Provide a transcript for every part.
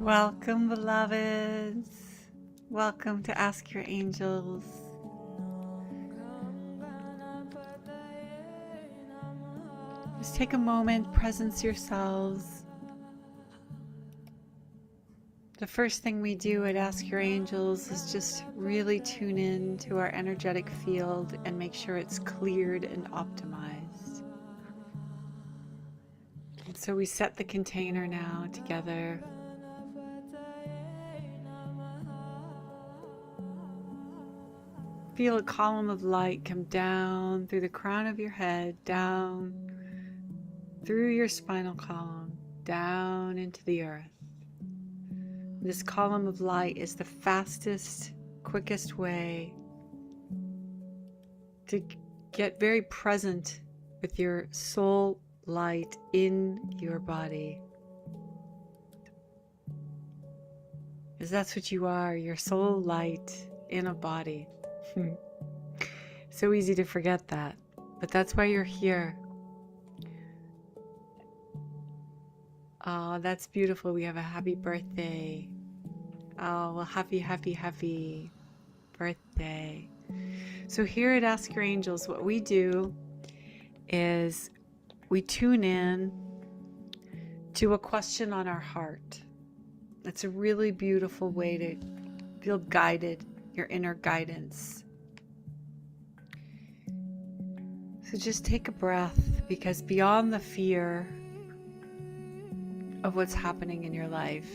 Welcome, beloveds. Welcome to Ask Your Angels. Just take a moment, presence yourselves. The first thing we do at Ask Your Angels is just really tune in to our energetic field and make sure it's cleared and optimized. And so we set the container now together. Feel a column of light come down through the crown of your head, down through your spinal column, down into the earth. This column of light is the fastest, quickest way to get very present with your soul light in your body. Because that's what you are, your soul light in a body. So easy to forget that, but that's why you're here. Oh, that's beautiful. We have a happy birthday. Oh, well, happy birthday. So here at Ask Your Angels, what we do is we tune in to a question on our heart. It's a really beautiful way to feel guided, your inner guidance. So just take a breath, because beyond the fear of what's happening in your life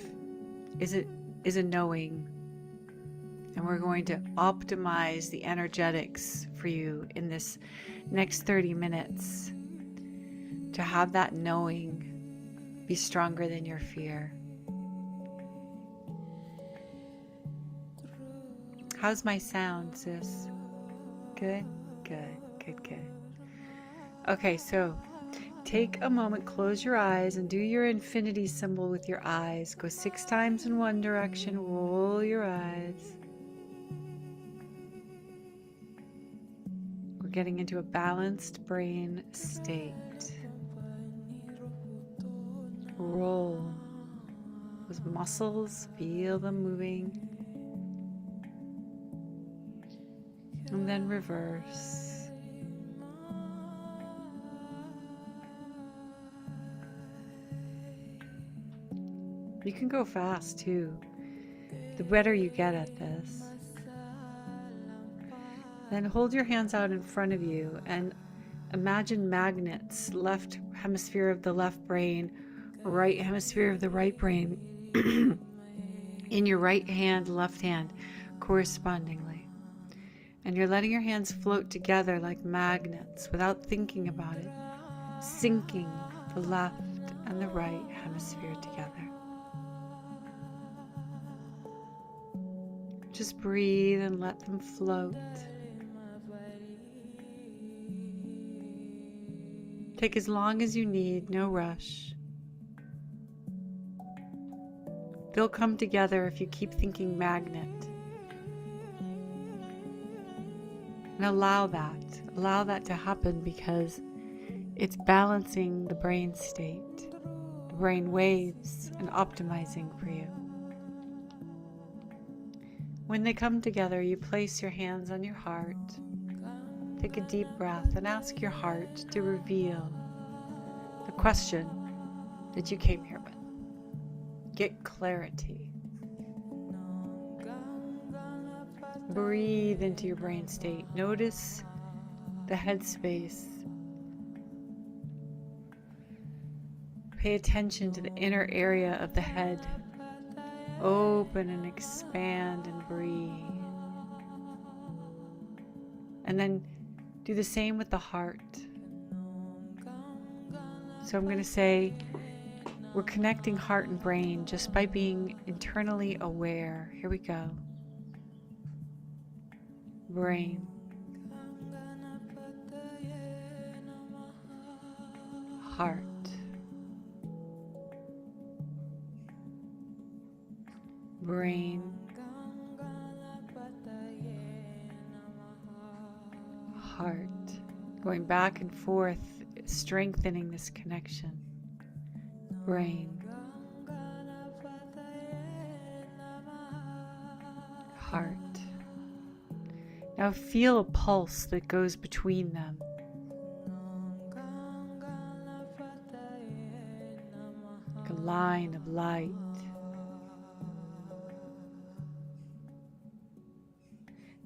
is a knowing, and we're going to optimize the energetics for you in this next 30 minutes to have that knowing be stronger than your fear. How's my sound, sis? Good. Okay, so take a moment, close your eyes, and do your infinity symbol with your eyes. Go 6 times in one direction, roll your eyes. We're getting into a balanced brain state. Roll. Those muscles, feel them moving. And then reverse. You can go fast too, the better you get at this. Then hold your hands out in front of you and imagine magnets, left hemisphere of the left brain, right hemisphere of the right brain, in your right hand, left hand, correspondingly. And you're letting your hands float together like magnets without thinking about it, syncing the left and the right hemisphere together. Just breathe and let them float. Take as long as you need, no rush. They'll come together if you keep thinking magnet. And allow that to happen, because it's balancing the brain state, the brain waves, and optimizing for you. When they come together, you place your hands on your heart. Take a deep breath and ask your heart to reveal the question that you came here with. Get clarity. Breathe into your brain state. Notice the headspace. Pay attention to the inner area of the head. Open and expand and breathe. And then do the same with the heart. So I'm going to say we're connecting heart and brain just by being internally aware. Here we go. Brain. Heart. Brain. Heart. Going back and forth, strengthening this connection. Brain. heart. Now feel a pulse that goes between them. A line of light.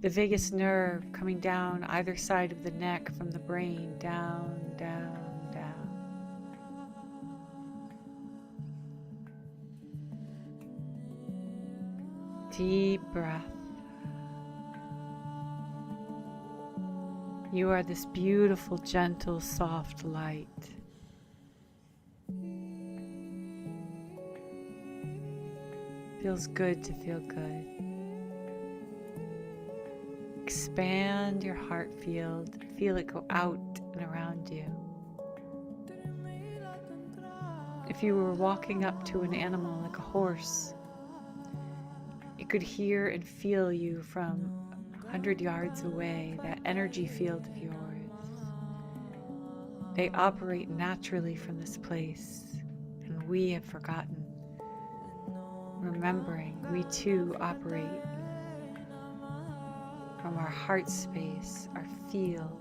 The vagus nerve coming down either side of the neck from the brain, down, down, down. Deep breath. You are this beautiful, gentle, soft light. Feels good to feel good. Expand your heart field. Feel it go out and around you. If you were walking up to an animal like a horse, it could hear and feel you from 100 yards away, that energy field of yours. They operate naturally from this place, and we have forgotten. Remembering, we too operate from our heart space, our field.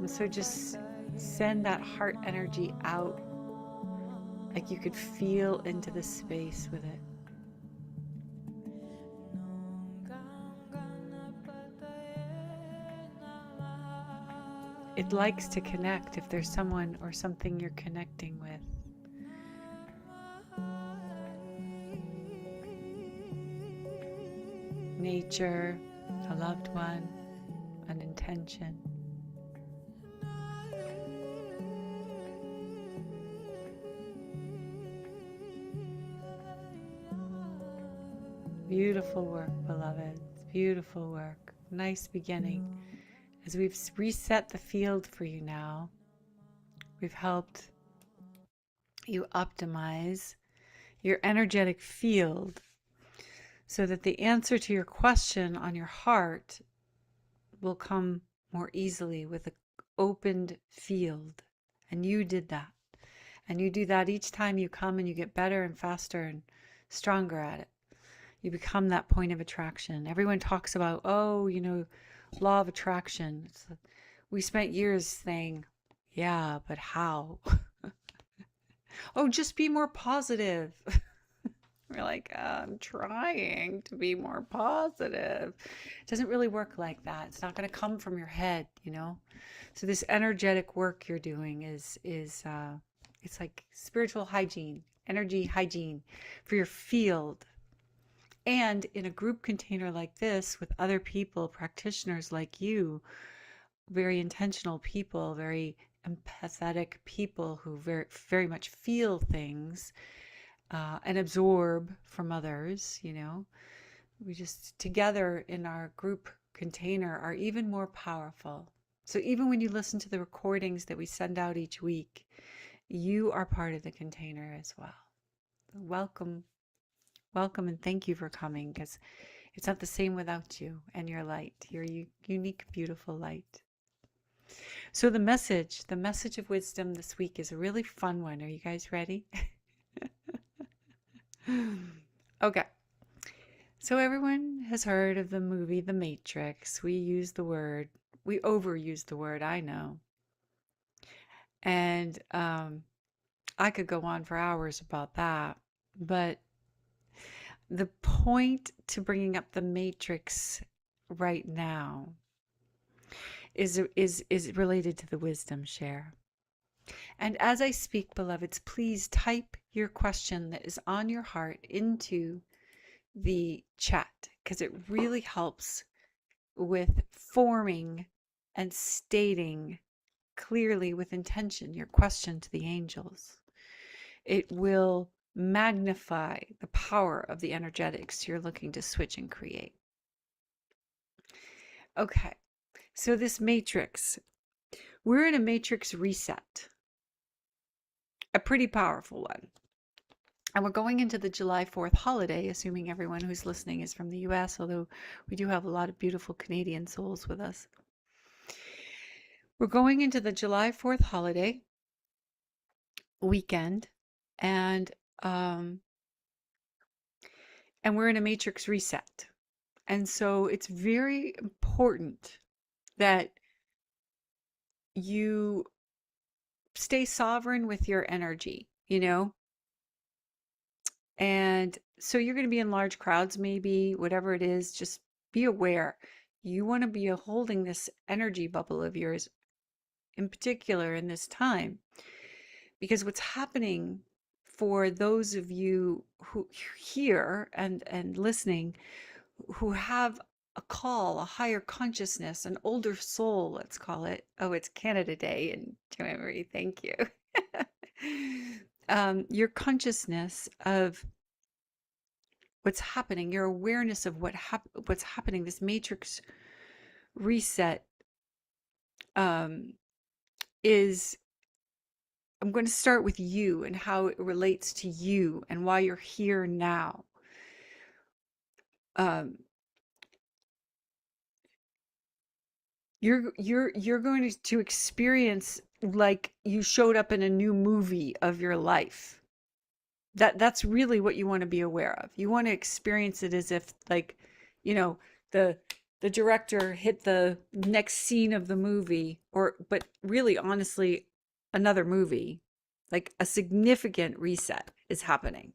And so just send that heart energy out, like you could feel into the space with it. It likes to connect if there's someone or something you're connecting with. Nature, a loved one, an intention. Beautiful work, beloved. Beautiful work. Nice beginning. As we've reset the field for you now, we've helped you optimize your energetic field so that the answer to your question on your heart will come more easily with an opened field. And you did that. And you do that each time you come, and you get better and faster and stronger at it. You become that point of attraction. Everyone talks about, law of attraction. We spent years saying, yeah, but how? Oh, just be more positive. We're like, I'm trying to be more positive. It doesn't really work like that. It's not going to come from your head, So this energetic work you're doing is it's like spiritual hygiene, energy hygiene for your field. And in a group container like this with other people, practitioners like you, very intentional people, very empathetic people who very, very much feel things and absorb from others, we just together in our group container are even more powerful. So even when you listen to the recordings that we send out each week, you are part of the container as well. Welcome. Welcome and thank you for coming, because it's not the same without you and your light, your unique, beautiful light. So the message of wisdom this week is a really fun one. Are you guys ready? Okay. So everyone has heard of the movie The Matrix. We overuse the word, I know. And I could go on for hours about that, but the point to bringing up the Matrix right now is related to the wisdom share. And as I speak, beloveds, please type your question that is on your heart into the chat, because it really helps with forming and stating clearly with intention your question to the angels. It will magnify the power of the energetics you're looking to switch and create. Okay, so this matrix, we're in a matrix reset, a pretty powerful one. And we're going into the July 4th holiday, assuming everyone who's listening is from the US, although we do have a lot of beautiful Canadian souls with us. We're going into the July 4th holiday weekend, and Um, and we're in a matrix reset. And so it's very important that you stay sovereign with your energy, And so you're going to be in large crowds, maybe, whatever it is, just be aware. You want to be holding this energy bubble of yours, in particular in this time, because what's happening for those of you who hear and listening, who have a call, a higher consciousness, an older soul, let's call it. Oh, it's Canada Day in January. Thank you. Your consciousness of what's happening, your awareness of what's happening, this matrix reset um, is. I'm going to start with you and how it relates to you and why you're here now. Um, you're going to experience like you showed up in a new movie of your life. That's really what you want to be aware of. You want to experience it as if like, you know, the the director hit the next scene of the movie, or but really honestly another movie. Like a significant reset is happening.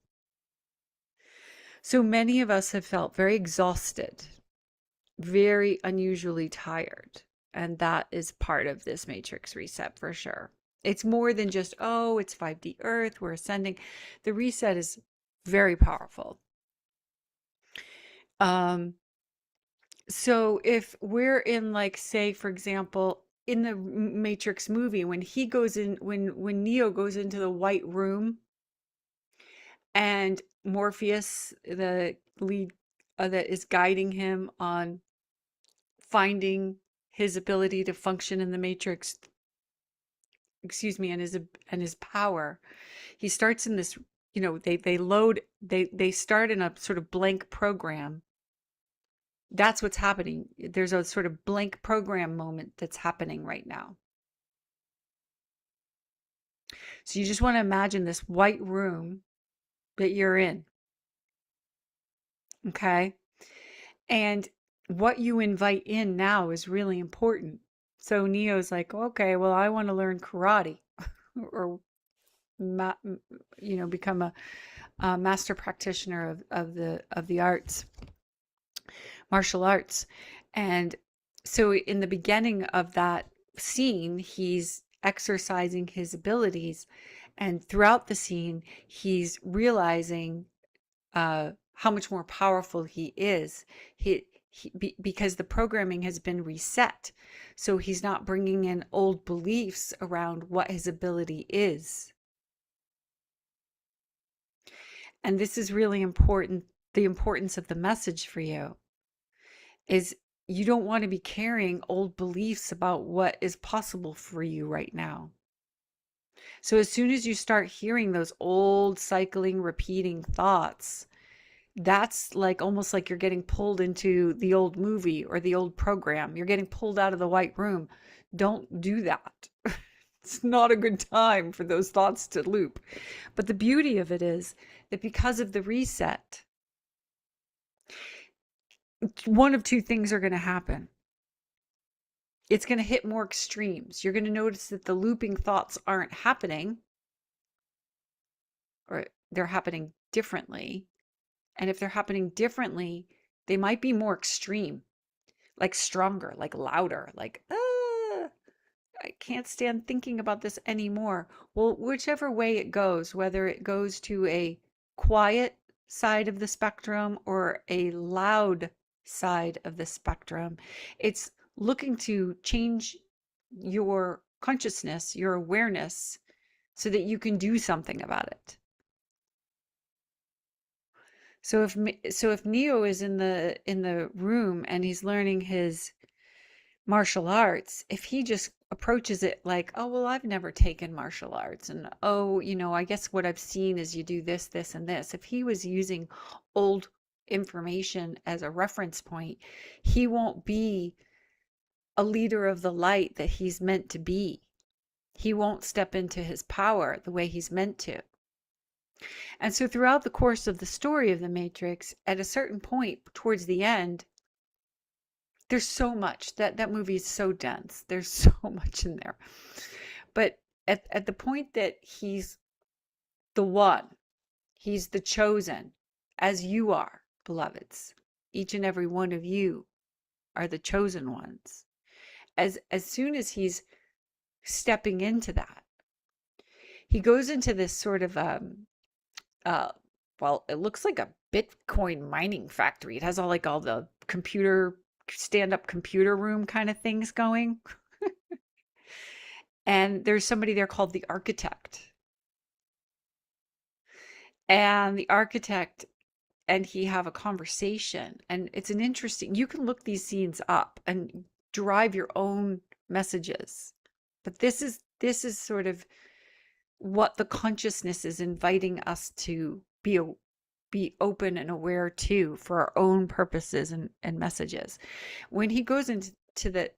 So many of us have felt very exhausted, very unusually tired. And that is part of this matrix reset for sure. It's more than just, oh, it's 5D Earth, we're ascending. The reset is very powerful. So if we're in, like, say, for example, in the Matrix movie, when he goes in, when Neo goes into the white room and Morpheus, the lead that is guiding him on finding his ability to function in the Matrix, excuse me, and his power, he starts in this, they start in a sort of blank program. That's what's happening. There's a sort of blank program moment that's happening right now. So you just want to imagine this white room that you're in. Okay. And what you invite in now is really important. So Neo's like, okay, well, I want to learn karate or, become a master practitioner of the arts, martial arts. And so in the beginning of that scene, he's exercising his abilities. And throughout the scene, he's realizing how much more powerful he is. Because the programming has been reset. So he's not bringing in old beliefs around what his ability is. And this is really important. The importance of the message for you is you don't want to be carrying old beliefs about what is possible for you right now. So as soon as you start hearing those old cycling, repeating thoughts, that's like almost like you're getting pulled into the old movie or the old program. You're getting pulled out of the white room. Don't do that. It's not a good time for those thoughts to loop. But the beauty of it is that because of the reset, one of two things are going to happen. It's going to hit more extremes. You're going to notice that the looping thoughts aren't happening, or they're happening differently. And if they're happening differently, they might be more extreme, like stronger, like louder, like, I can't stand thinking about this anymore. Well, whichever way it goes, whether it goes to a quiet side of the spectrum or a loud side of the spectrum, it's looking to change your consciousness, your awareness, so that you can do something about it. So if Neo is in the room and he's learning his martial arts, if he just approaches it like, oh, well, I've never taken martial arts, and oh, I guess what I've seen is you do this, this, and this. If he was using old information as a reference point, he won't be a leader of the light that he's meant to be. He won't step into his power the way he's meant to. And so throughout the course of the story of the Matrix, at a certain point towards the end, there's so much that movie is so dense. There's so much in there. But at the point that he's the one, he's the chosen, as you are, beloveds. Each and every one of you are the chosen ones. As soon as he's stepping into that, he goes into this sort of well, it looks like a Bitcoin mining factory. It has all the computer stand-up computer room kind of things going. And there's somebody there called the architect. And the architect and he have a conversation, and it's an interesting, you can look these scenes up and derive your own messages. But this is sort of what the consciousness is inviting us to be open and aware to for our own purposes and messages. When he goes into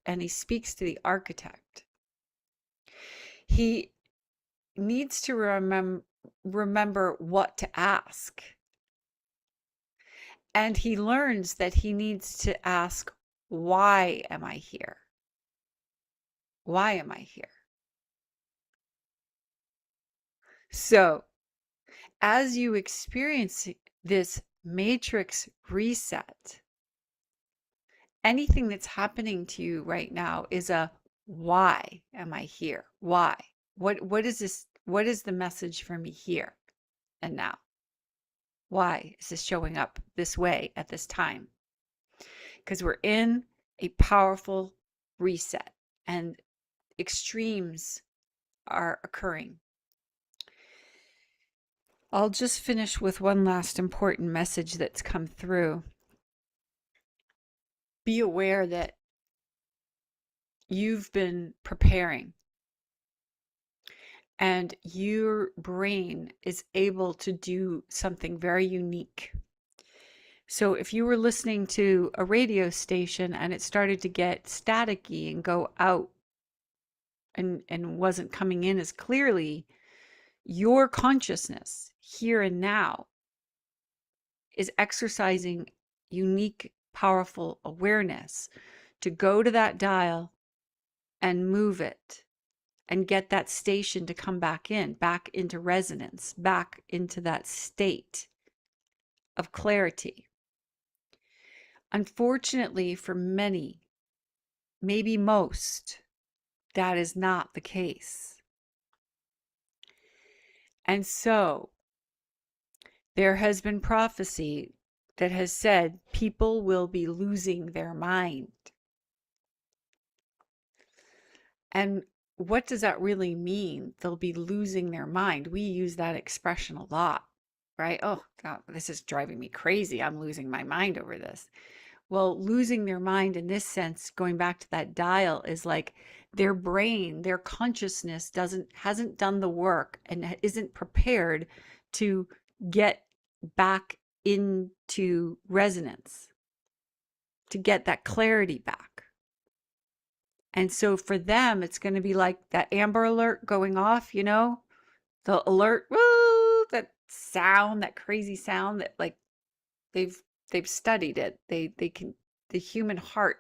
and he speaks to the architect, he needs to remember what to ask. And he learns that he needs to ask, why am I here? Why am I here? So, as you experience this matrix reset, anything that's happening to you right now is a why am I here? Why? What is this? What is the message for me here and now? Why is this showing up this way at this time? Because we're in a powerful reset and extremes are occurring. I'll just finish with one last important message that's come through. Be aware that you've been preparing and your brain is able to do something very unique. So if you were listening to a radio station and it started to get staticky and go out and wasn't coming in as clearly, your consciousness here and now is exercising unique, powerful awareness to go to that dial and move it and get that station to come back into resonance, back into that state of clarity. Unfortunately, for many, maybe most, that is not the case. And so there has been prophecy that has said people will be losing their mind. And what does that really mean? They'll be losing their mind. We use that expression a lot, right? Oh, God, this is driving me crazy. I'm losing my mind over this. Well, losing their mind in this sense, going back to that dial, is like their brain, their consciousness hasn't done the work and isn't prepared to get back into resonance, to get that clarity back. And so for them, it's going to be like that Amber Alert going off, the alert, woo, that sound, that crazy sound that like they've studied it. They can, the human heart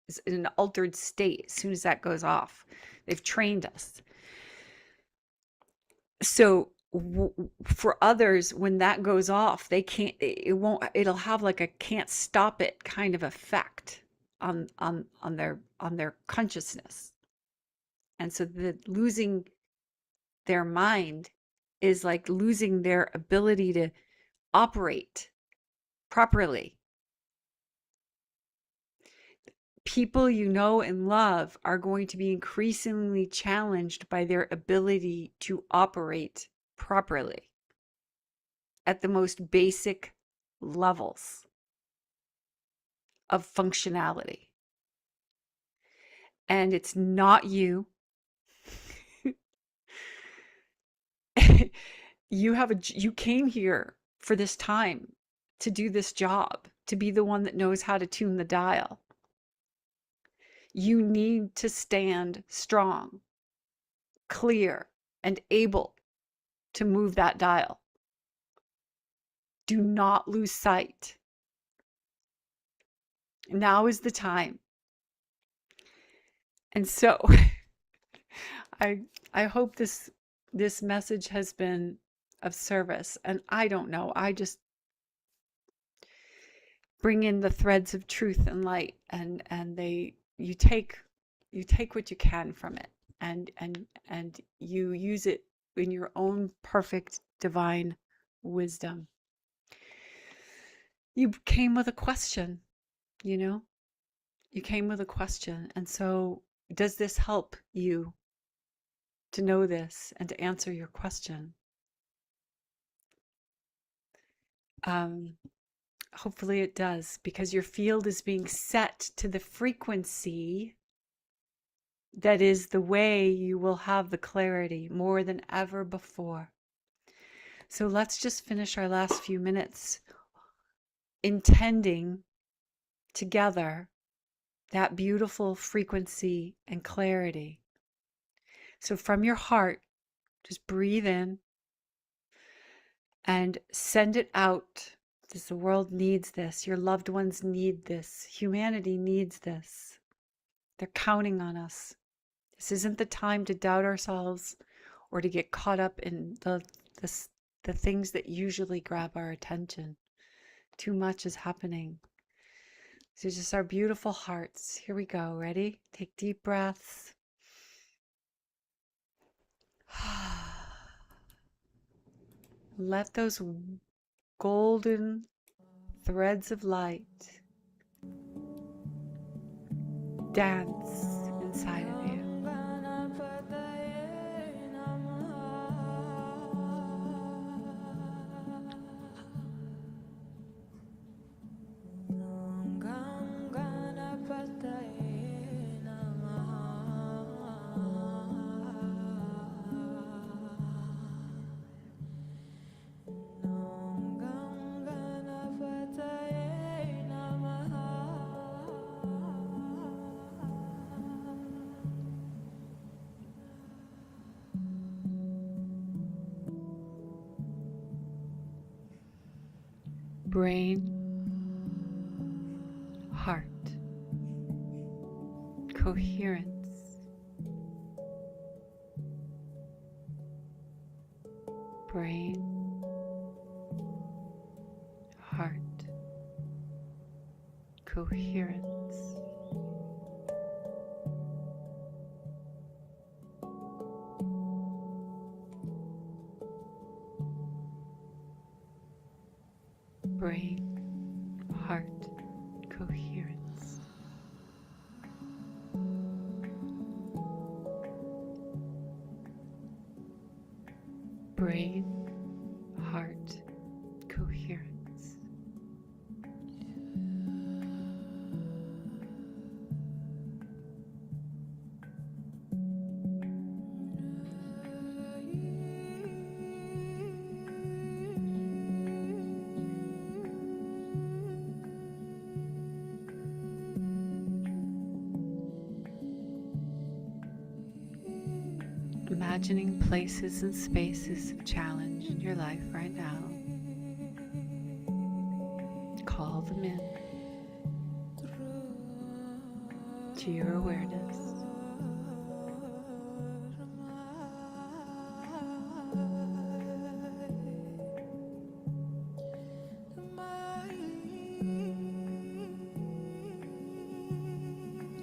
is in an altered state as soon as that goes off. They've trained us. So for others, when that goes off, they can't, it'll have like a can't stop it kind of effect on their consciousness. And so the losing their mind is like losing their ability to operate properly. People you know and love are going to be increasingly challenged by their ability to operate properly at the most basic levels of functionality. And it's not you. You came here for this time to do this job, to be the one that knows how to tune the dial. You need to stand strong, clear, and able to move that dial. Do not lose sight. Now is the time. And so I hope this message has been of service. And I don't know, I just bring in the threads of truth and light, and you take what you can from it, and you use it in your own perfect divine wisdom. You came with a question, you came with a question. And so does this help you to know this and to answer your question? Hopefully it does, because your field is being set to the frequency that is the way you will have the clarity more than ever before. So let's just finish our last few minutes intending together that beautiful frequency and clarity. So from your heart, just breathe in and send it out. Because the world needs this. Your loved ones need this. Humanity needs this. They're counting on us. This isn't the time to doubt ourselves or to get caught up in the things that usually grab our attention. Too much is happening. So just our beautiful hearts. Here we go. Ready? Take deep breaths. Let those golden threads of light dance inside of you. Brain, heart, coherence, brain, heart, coherence, brain, heart, coherence. Brain, heart, coherence. Imagining places and spaces of challenge in your life right now. Call them in to your awareness.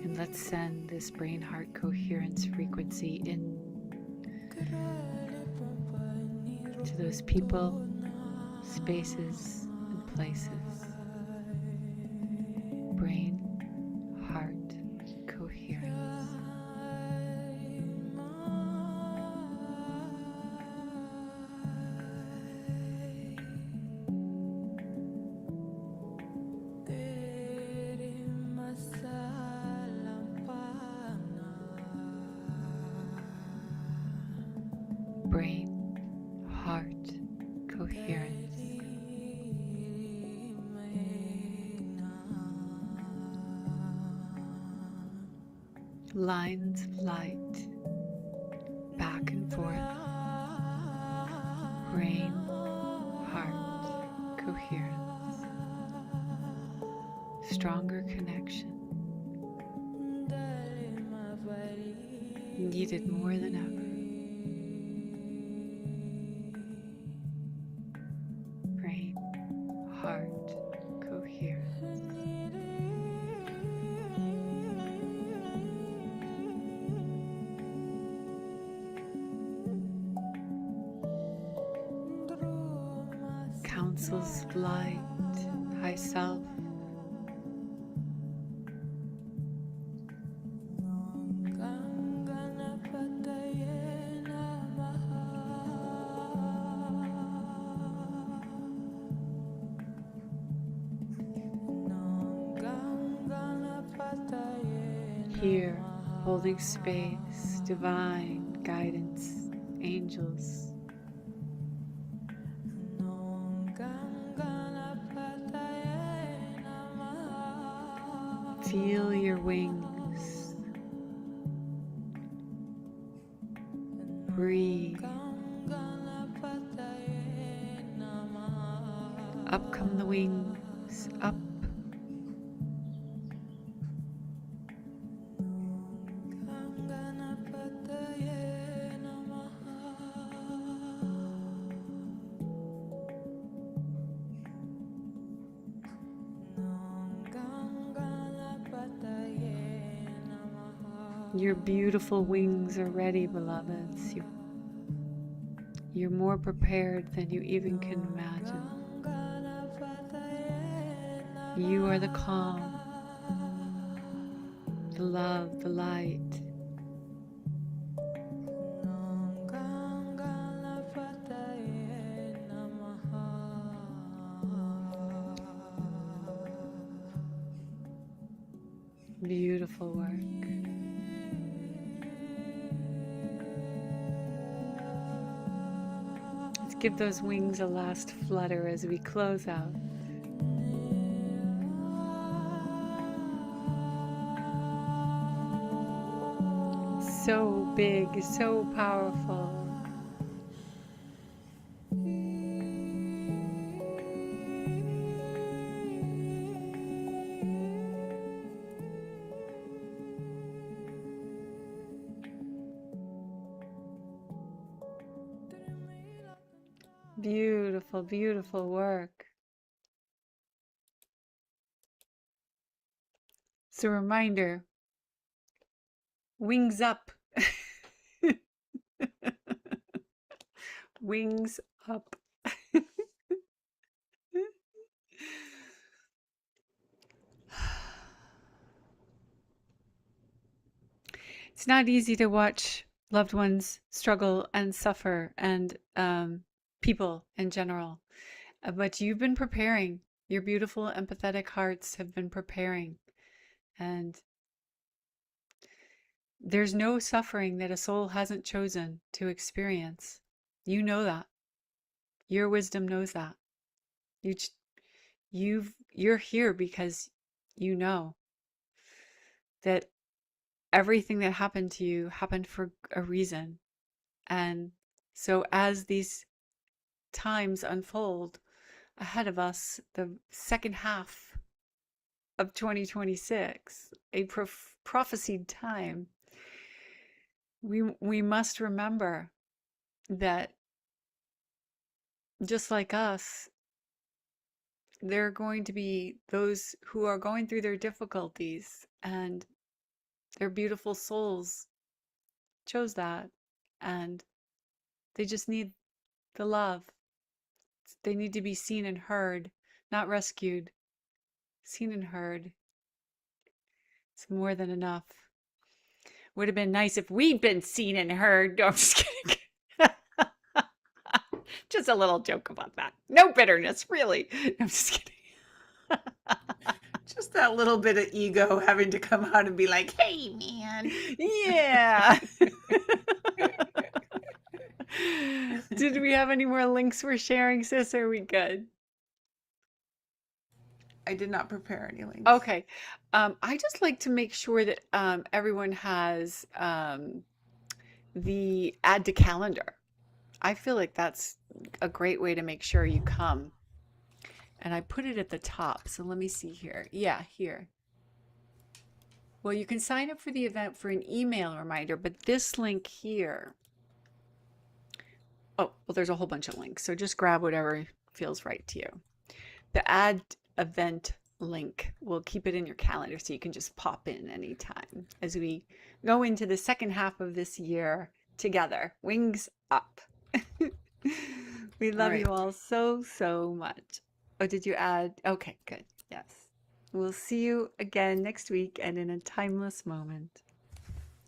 And let's send this brain-heart coherence frequency in to those people, spaces, and places. Brain, heart, coherence. Brain, heart, coherence. Lines of light back and forth. Brain, heart, coherence, stronger connection, needed more than ever. Brain, heart, coherence. Councils of light, high self. Here, holding space, divine guidance, angels. Feel your wings. Breathe. Up come the wings, up. Your beautiful wings are ready, beloveds. You're more prepared than you even can imagine. You are the calm, the love, the light. Beautiful work. Let's give those wings a last flutter as we close out. So big, so powerful. Beautiful, beautiful work. It's a reminder. Wings up. Wings up. It's not easy to watch loved ones struggle and suffer, and people in general. But you've been preparing. Your beautiful, empathetic hearts have been preparing. And there's no suffering that a soul hasn't chosen to experience. You know that. Your wisdom knows that. You're here because you know that everything that happened to you happened for a reason. And so as these times unfold ahead of us, the second half of 2026, a prophesied time, we must remember that just like us, there are going to be those who are going through their difficulties, and their beautiful souls chose that, and they just need the love. They need to be seen and heard, not rescued. Seen and heard. It's more than enough. Would have been nice if we'd been seen and heard. No, I'm just kidding. Just a little joke about that. No bitterness, really. No, I'm just kidding. Just that little bit of ego having to come out and be like, hey, man. Yeah. Did we have any more links we're sharing, sis? Or are we good? I did not prepare any links. Okay. I just like to make sure that everyone has the add to calendar. I feel like that's a great way to make sure you come. And I put it at the top. So let me see here. Yeah, here. Well, you can sign up for the event for an email reminder, but this link here. Oh, well, there's a whole bunch of links. So just grab whatever feels right to you. The add event link will keep it in your calendar so you can just pop in anytime as we go into the second half of this year together. Wings up. We love you all so, so much. Oh, did you add? Okay, good. Yes. We'll see you again next week and in a timeless moment.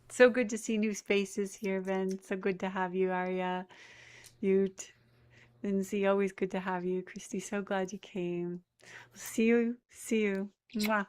So good to see new faces here, Ben. So good to have you, Arya. Ute. Lindsay, always good to have you. Christy, so glad you came. See you. See you. Mwah.